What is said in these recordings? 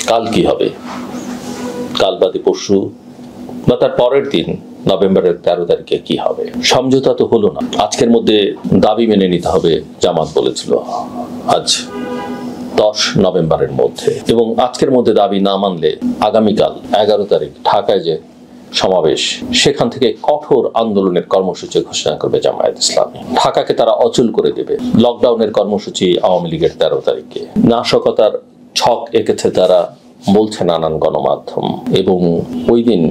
কাল কি হবে, কাল বাদে পরশু বা তার পরের দিন নভেম্বরের 13 তারিখে কি হবে? সমঝোতা তো হলো না। আজকের মধ্যে দাবি মেনে নিতে হবে, জামাত বলেছিল আজ 10 নভেম্বরের মধ্যে, এবং আজকের মধ্যে দাবি না মানলে আগামীকাল 11 তারিখ ঢাকায় যে সমাবেশ, সেখান থেকে কঠোর আন্দোলনের কর্মসূচি ঘোষণা করবে জামায়াত ইসলামী। ঢাকাকে তারা অচল করে দেবে। লকডাউনের কর্মসূচি আওয়ামী লীগের 13 তারিখে। নাশকতার ছক এঁকেছে তারা, বলছে নানান গণমাধ্যম, এবং ওই দিন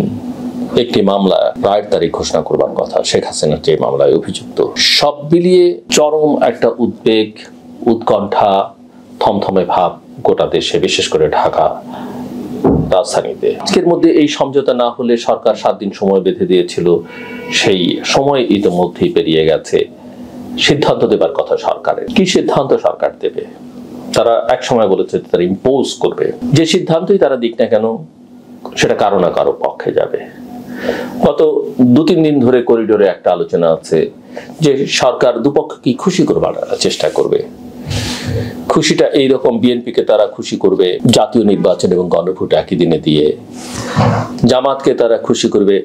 একটি মামলা রায়ের তারিখ ঘোষণা করবার কথা, শেখ হাসিনা যে মামলায় অভিযুক্ত। সব মিলিয়ে চরম একটা উদ্বেগ, উৎকণ্ঠা, থমথমে ভাব গোটা দেশে, বিশেষ করে ঢাকা রাজধানীতে। আজকের মধ্যে এই সমঝোতা না হলে সরকার 7 দিন সময় বেঁধে দিয়েছিল, সেই সময় ইতিমধ্যেই পেরিয়ে গেছে। সিদ্ধান্ত দেবার কথা সরকারের। কি সিদ্ধান্ত সরকার দেবে? তারা এক সময় বলেছে তারা ইম্পোজ করবে। যে সিদ্ধান্তই তারা দিক না কেন, সেটা কারো না কারো পক্ষে যাবে। গত 2-3 দিন ধরে করিডোরে একটা আলোচনা আছে যে সরকার দুপক্ষকে খুশি করবার চেষ্টা করবে। খুশিটা এইরকম, বিএনপিকে তারা খুশি করবে জাতীয় নির্বাচন এবং গণভোট একই দিনে দিয়ে, জামাতকে তারা খুশি করবে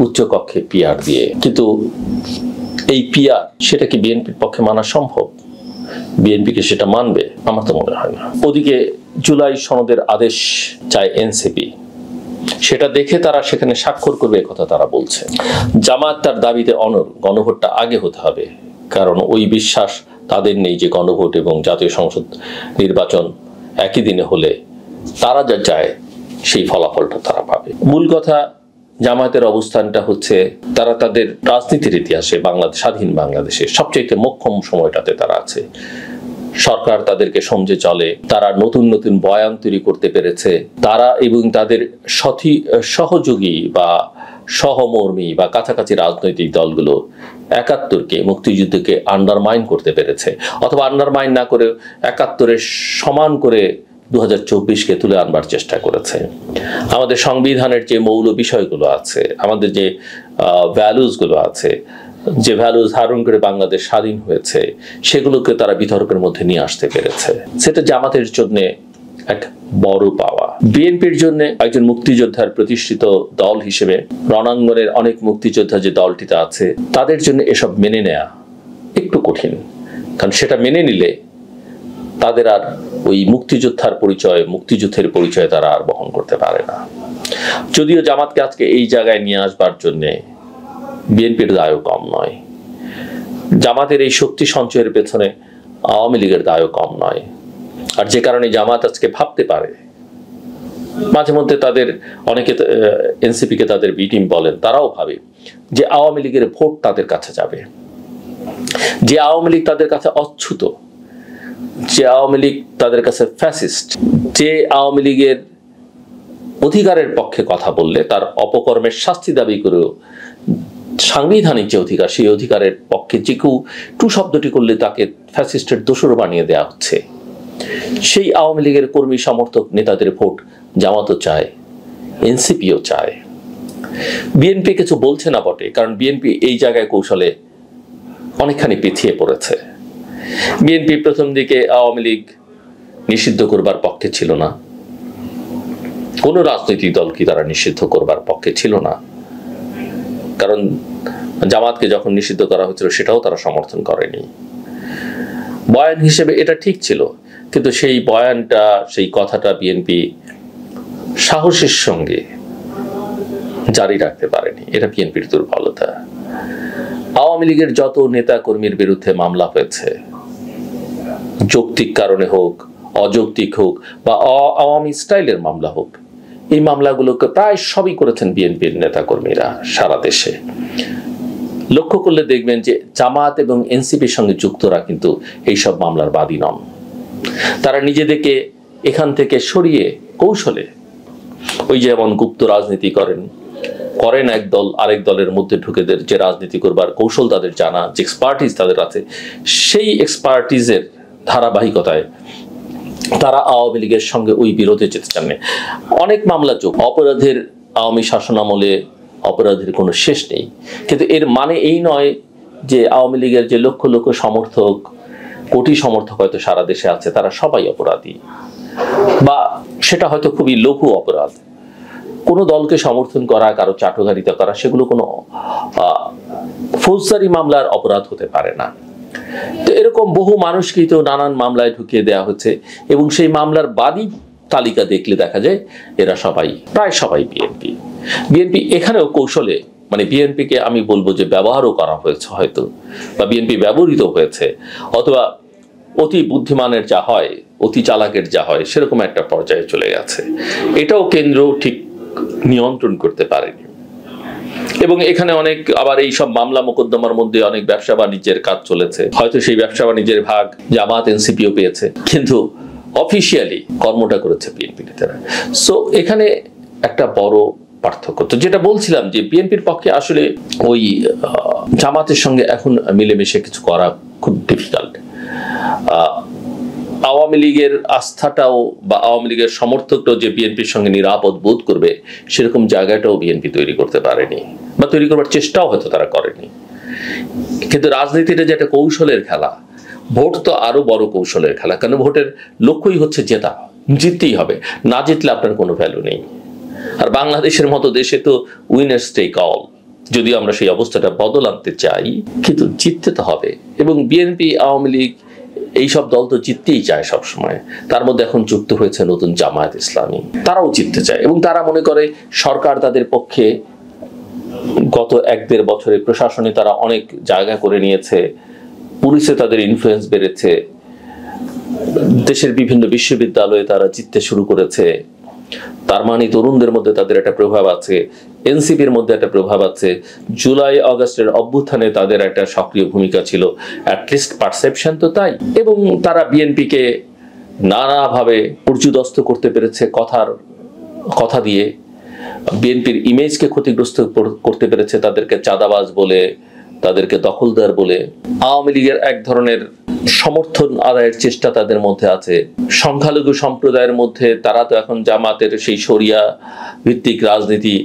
উচ্চকক্ষে পিআর দিয়ে। কিন্তু এই পিআর, সেটা কি বিএনপির পক্ষে মানা সম্ভব? বিএনপিকে সেটা মানবে? আমার তো মনে হয় না। ওদিকে জুলাই সনদের আদেশ চায় এনসিপি, সেটা দেখে তারা সেখানে স্বাক্ষর করবে কথা তারা বলছে। জামাত তার দাবিতে অনড়, গণভোটটা আগে হতে হবে, কারণ ওই বিশ্বাস তাদের নেই যে গণভোট এবং জাতীয় সংসদ নির্বাচন একই দিনে হলে তারা যা চায় সেই ফলাফলটা তারা পাবে। মূল কথা, জামায়াতের অবস্থানটা হচ্ছে তারা তাদের রাজনীতির ইতিহাসে বাংলাদেশ, স্বাধীন বাংলাদেশে সবচেয়ে মোক্ষম সময়টাতে তারা আছে। সরকার তাদেরকে সমঝে চলে, তারা নতুন নতুন বয়ান তৈরি করতে পেরেছে, তারা এবং তাদের সহযোগী বা সহমর্মী বা কাছাকাছি রাজনৈতিক দলগুলো 71কে, মুক্তিযুদ্ধকে আন্ডারমাইন করতে পেরেছে, অথবা আন্ডারমাইন না করে 71-এর সমান করে 2024-কে তুলে আনবার চেষ্টা করেছে। আমাদের সংবিধানের যে মৌল বিষয়গুলো আছে, আমাদের যে ভ্যালুসগুলো আছে, যে ভ্যালুস ধারণ করে বাংলাদেশ স্বাধীন হয়েছে, সেগুলোকে তারা বিতর্কের মধ্যে নিয়ে আসতে পেরেছে। সেটা জামাতের জন্য এক বড় পাওয়া। বিএনপির জন্য একজন মুক্তিযোদ্ধার প্রতিষ্ঠিত দল হিসেবে রণাঙ্গনের অনেক মুক্তিযোদ্ধা যে দলটিতে আছে, তাদের জন্য এসব মেনে নেয়া একটু কঠিন। কারণ সেটা মেনে নিলে তাদের আর ওই মুক্তিযোদ্ধার পরিচয়, মুক্তিযুদ্ধের পরিচয় তারা আর বহন করতে পারে না। যদিও জামাতকে আজকে এই জায়গায় নিয়ে আসবার জন্যে বিএনপির দায়ও কম নয়, জামাতের এই শক্তি সঞ্চয়ের পেছনে আওয়ামী লীগের দায়ও কম নয়। আর যে কারণে জামাত আজকে ভাবতে পারে, মাঝে মধ্যে তাদের অনেকে এনসিপিকে তাদের বি টিম বলেন, তারাও ভাবে যে আওয়ামী লীগের ভোট তাদের কাছে যাবে, যে আওয়ামী লীগ তাদের কাছে অচ্যুত, যে আওয়ামী লীগ তাদের কাছে ফ্যাসিস্ট, যে আওয়ামী লীগের অধিকারের পক্ষে কথা বললে তার অপকর্মের শাস্তি দাবি করেও সাংবিধানিক যে অধিকার, সেই অধিকারের পক্ষে যে কেউ টু শব্দটি করলে তাকে ফ্যাসিস্টের দোসর বানিয়ে দেওয়া হচ্ছে, সেই আওয়ামী লীগের কর্মী সমর্থক নেতাদের ভোট জামাতও চায়, এনসিপিও চায়। বিএনপি কিছু বলছে না বটে, কারণ বিএনপি এই জায়গায় কৌশলে অনেকখানি পিছিয়ে পড়েছে। বিএনপি প্রথম দিকে আওয়ামী লীগ নিষিদ্ধ করবার পক্ষে ছিল না, কোন রাজনৈতিক দলকে তারা নিষিদ্ধ করবার পক্ষে ছিল না, কারণ জামাতকে যখন নিষিদ্ধ করা হয়েছিল সেটাও তারা সমর্থন করেনি। বয়ান হিসেবে এটা ঠিক ছিল, কিন্তু সেই বয়ানটা, সেই কথাটা বিএনপি সাহসের সঙ্গে জারি রাখতে পারেনি। এটা বিএনপির দুর্বলতা। আওয়ামী লীগের যত নেতা কর্মীর বিরুদ্ধে মামলা হয়েছে, যৌক্তিক কারণে হোক, অযৌক্তিক হোক বা আওয়ামী স্টাইলের মামলা হোক, এই মামলাগুলোকে প্রায় সবই করেছেন বিএনপির নেতা কর্মীরা সারা দেশে। লক্ষ্য করলে দেখবেন যে জামাত এবং এনসিপির সঙ্গে যুক্তরা কিন্তু এইসব মামলার বাদী নন। তারা নিজেদেরকে এখান থেকে সরিয়ে কৌশলে, ওই যেমন গুপ্ত রাজনীতি করেন এক দল আরেক দলের মধ্যে ঢুকে যে রাজনীতি করবার কৌশল তাদের জানা, যে এক্সপার্টিস তাদের আছে, সেই এক্সপার্টিসের ধারাবাহিকতায় তারা আওয়ামী লীগের সঙ্গে ওই বিরোধে যেতে চান না। অনেক মামলা যোগ, অপরাধের আওয়ামী শাসনামলে অপরাধের কোনো শেষ নেই, কিন্তু এর মানে এই নয় যে আওয়ামী লীগের যে লক্ষ লক্ষ সমর্থক, কোটি সমর্থক হয়তো সারা দেশে আছে, তারা সবাই অপরাধী। বা সেটা হয়তো খুবই লঘু অপরাধ। কোনো দলকে সমর্থন করা, কারো চাটুকারিতা করা, সেগুলো কোনো ফৌজদারি মামলার অপরাধ হতে পারে না। তো এরকম বহু মানুষকেই তো নানান মামলায় ঢুকিয়ে দেওয়া হচ্ছে, এবং সেই মামলার বাদী তালিকা দেখলে দেখা যায় এরা সবাই, প্রায় সবাই বিএনপি এখানেও কৌশলে, মানে বিএনপিকে আমি বলবো যে ব্যবহারও করা হয়েছে হয়তো, বা বিএনপি ব্যবহৃত হয়েছে, অথবা অতি বুদ্ধিমানের যা হয়, অতি চালাকের যা হয়, সেরকম একটা পর্যায়ে চলে গেছে। এটাও কেন্দ্র ঠিক নিয়ন্ত্রণ করতে পারেনি। এবং এখানে অনেক আবার এই সব মামলা মোকদ্দমার মধ্যে অনেক ব্যবসা বাণিজ্যের কাজ চলেছে, হয়তো সেই ব্যবসা বাণিজ্যের ভাগ জামাত এনসিপিও পেয়েছে, কিন্তু অফিসিয়ালি কর্মটা করেছে বিএনপি নেতারা। সো এখানে একটা বড় পার্থক্য। তো যেটা বলছিলাম যে বিএনপির পক্ষে আসলে ওই জামাতের সঙ্গে এখন মিলেমিশে কিছু করা খুব ডিফিকাল্ট। আওয়ামী লীগের আস্থাটাও বা আওয়ামী লীগের সমর্থকটাও যে বিএনপির সঙ্গে নিরাপদ বোধ করবে সেরকম জায়গাটাও বিএনপি তৈরি করতে পারেনি, বা তৈরি করবার চেষ্টাও হয়তো তারা করেনি। কিন্তু রাজনীতিটা যেটা কৌশলের খেলা, ভোট তো আরো বড় কৌশলের খেলা, কারণ ভোটের লক্ষ্যই হচ্ছে জেতা, জিততেই হবে, না জিতলে আপনার কোনো ভ্যালু নেই। আর বাংলাদেশের মতো দেশে তো উইনার্স টেক অল, যদি আমরা সেই অবস্থাটা বদল আনতে চাই, কিন্তু জিততে তো হবে। এবং বিএনপি, আওয়ামী লীগ, এইসব দল তো জিততেই চায় সবসময়। তার মধ্যে এখন যুক্ত হয়েছে নতুন জামায়াত ইসলামী, তারাও জিততে চায়, এবং তারা মনে করে সরকার তাদের পক্ষে। গত 1-1.5 বছরে প্রশাসনে তারা অনেক জায়গা করে নিয়েছে, পুলিশে তাদের ইনফ্লুয়েন্স বেড়েছে, দেশের বিভিন্ন বিশ্ববিদ্যালয়ে তারা জিততে শুরু করেছে। তার মানে তরুণদের মধ্যে তাদের একটা প্রভাব আছে, এনসিপির মধ্যে একটা প্রভাব আছে, জুলাই আগস্টের অভ্যুত্থানে তাদের একটা সক্রিয় ভূমিকা ছিল, অ্যাটলিস্ট পারসেপশন তো তাই। এবং তারা বিএনপিকে নানাভাবে পর্যুদস্ত করতে পেরেছে, কথা দিয়ে বিএনপির ইমেজকে ক্ষতিগ্রস্ত করতে পেরেছে, তাদেরকে চাঁদাবাজ বলে, তাদেরকে দখলদার বলে। আওয়ামী লীগের এক ধরনের সমর্থন আদায়ের চেষ্টা তাদের মধ্যে আছে। সংখ্যালঘু সম্প্রদায়ের মধ্যে তারা তো এখন জামাতের সেই শরিয়া ভিত্তিক রাজনীতি,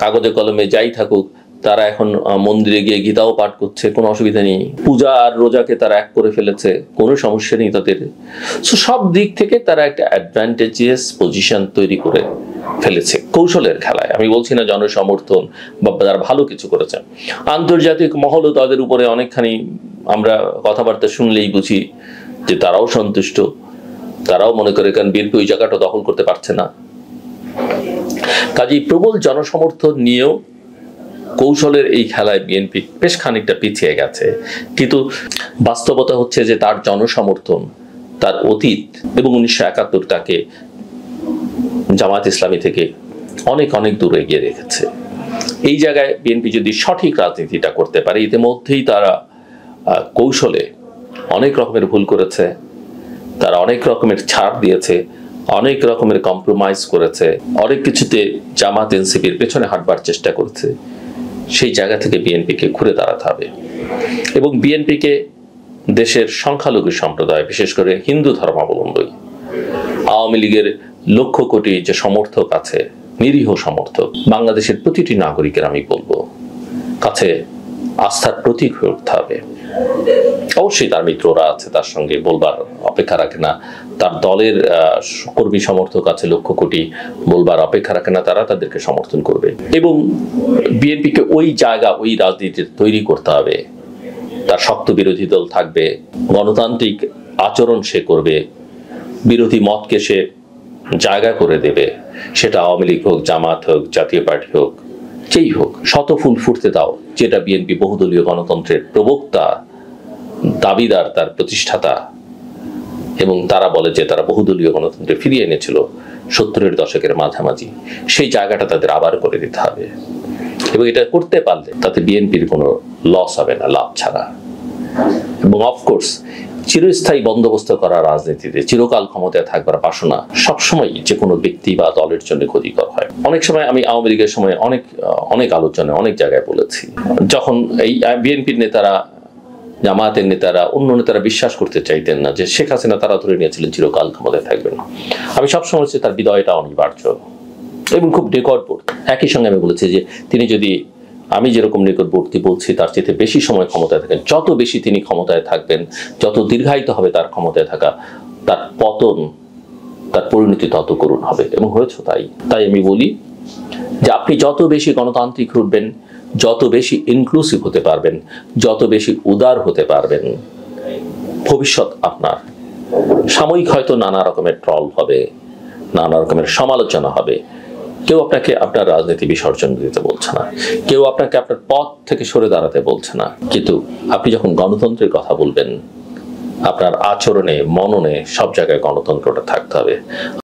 কাগজে কলমে যাই থাকুক, তারা এখন মন্দিরে গিয়ে গীতাও পাঠ করছে, কোনো অসুবিধা নেই। পূজা আর রোজাকে তারা এক করে ফেলেছে, কোনো সমস্যা নেই তাদের। সব দিক থেকে তারা একটা অ্যাডভান্টেজিয়াস পজিশন তৈরি করে ফেলেছে কৌশলের খেলায়। আমি বলছি না জনসমর্থন বা তারা ভালো কিছু করেছে, আন্তর্জাতিক মহলও তাদের উপরে অনেকখানি, আমরা কথাবার্তা শুনলেই বুঝি যে তারাও সন্তুষ্ট, তারাও মনে করে কারণ বিএনপি ওই জায়গাটা দখল করতে পারছে না। কাজেই প্রবল জনসমর্থন নিয়েও কৌশলের এই খেলায় বিএনপি বেশ খানিকটা পিছিয়ে গেছে। কিন্তু বাস্তবতা হচ্ছে যে তার জনসমর্থন, তার অতীত এবং 1971 তাকে জামায়াত ইসলামী থেকে অনেক অনেক দূরে এগিয়ে রেখেছে। এই জায়গায় বিএনপি যদি সঠিক রাজনীতিটা করতে পারে, ইতিমধ্যেই তারা কৌশলে অনেক রকমের ভুল করেছে, তারা অনেক রকমের ছাড় দিয়েছে, অনেক রকমের কম্প্রোমাইজ করেছে, অনেক কিছুতে জামাত এনসিপির পেছনে হাঁটবার চেষ্টা করেছে। সেই জায়গা থেকে বিএনপিকে ঘুরে দাঁড়াতে হবে, এবং বিএনপিকে দেশের সংখ্যালঘু সম্প্রদায়, বিশেষ করে হিন্দু ধর্মাবলম্বী, আওয়ামী লীগের লক্ষ কোটি যে সমর্থক আছে, নিরীহ সমর্থক, বাংলাদেশের প্রতিটি নাগরিকের আমি বলবো কাছে আস্থার প্রতীক হয়ে উঠতে হবে। অবশ্যই তার মিত্ররা আছে, তার সঙ্গে বলবার অপেক্ষা রাখে না, তার দলের কর্মী সমর্থক আছে লক্ষ কোটি, বলবার অপেক্ষা রাখে না, তারা তাদেরকে সমর্থন করবে। এবং বিএনপিকে ওই জায়গা, ওই রাজনীতি তৈরি করতে হবে। তার শক্ত বিরোধী দল থাকবে, গণতান্ত্রিক আচরণ সে করবে, বিরোধী মতকে সে জায়গা করে দেবে, সেটা আওয়ামী লীগ হোক, জামাত হোক, জাতীয় পার্টি হোক, যেই হোক। শত ফুল ফুটতে দাও, যেটা বিএনপি বহুদলীয় গণতন্ত্রের প্রবক্তা, দাবিদার, তার প্রতিষ্ঠাতা, এবং তারা বলে যে তারা বহুদলীয় গণতন্ত্রে ফিরিয়ে এনেছিল 70-এর দশকের মাঝামাঝি। সেই জায়গাটা তাদের আবার করে দিতে হবে, এবং এটা করতে পারলে তাতে বিএনপির কোনো লস হবে না, লাভ ছাড়া। এবং অফকোর্স চিরস্থায়ী বন্দোবস্ত করা রাজনীতিতে চিরকাল ক্ষমতায় থাকবার বাসনা সবসময় যে কোনো ব্যক্তি বা দলের জন্য ক্ষতিকর হয়। অনেক সময় আমি আওয়ামী লীগের সময় অনেক আলোচনায় অনেক জায়গায় বলেছি, যখন এই বিএনপির নেতারা, জামায়াতের নেতারা, অন্য নেতারা বিশ্বাস করতে চাইতেন না যে শেখ হাসিনা তারা ধরে নিয়েছিলেন চিরকাল ক্ষমতায় থাকবেন, আমি সবসময় বলছি তার বিদায়টা অনিবার্য, এবং খুব নিকটবর্তী। একই সঙ্গে আমি বলেছি যে তিনি যদি, আমি যেরকম নিকটবর্তী বলছি, তার চেয়ে বেশি সময় ক্ষমতায় থাকেন, যত বেশি তিনি ক্ষমতায় থাকবেন, যত দীর্ঘায়িত হবে তার ক্ষমতায় থাকা, তার পতন তার পরিণতি তত করুণ হবে, এবং হয়েছে তাই। তাই আমি বলি যে আপনি যত বেশি গণতান্ত্রিক হবেন, যত বেশি ইনক্লুসিভ হতে পারবেন, যত বেশি উদার হতে পারবেন, ভবিষ্যৎ আপনার। সাময়িক হয়তো নানা রকমের ট্রল হবে, নানা রকমের সমালোচনা হবে, কেউ আপনাকে আপনার রাজনীতি বিসর্জন দিতে বলছে না, কেউ আপনাকে আপনার পথ থেকে সরে দাঁড়াতে বলছে না, কিন্তু আপনি যখন গণতন্ত্রের কথা বলবেন, আপনার আচরণে, মননে সব জায়গায় গণতন্ত্রটা থাকতে হবে।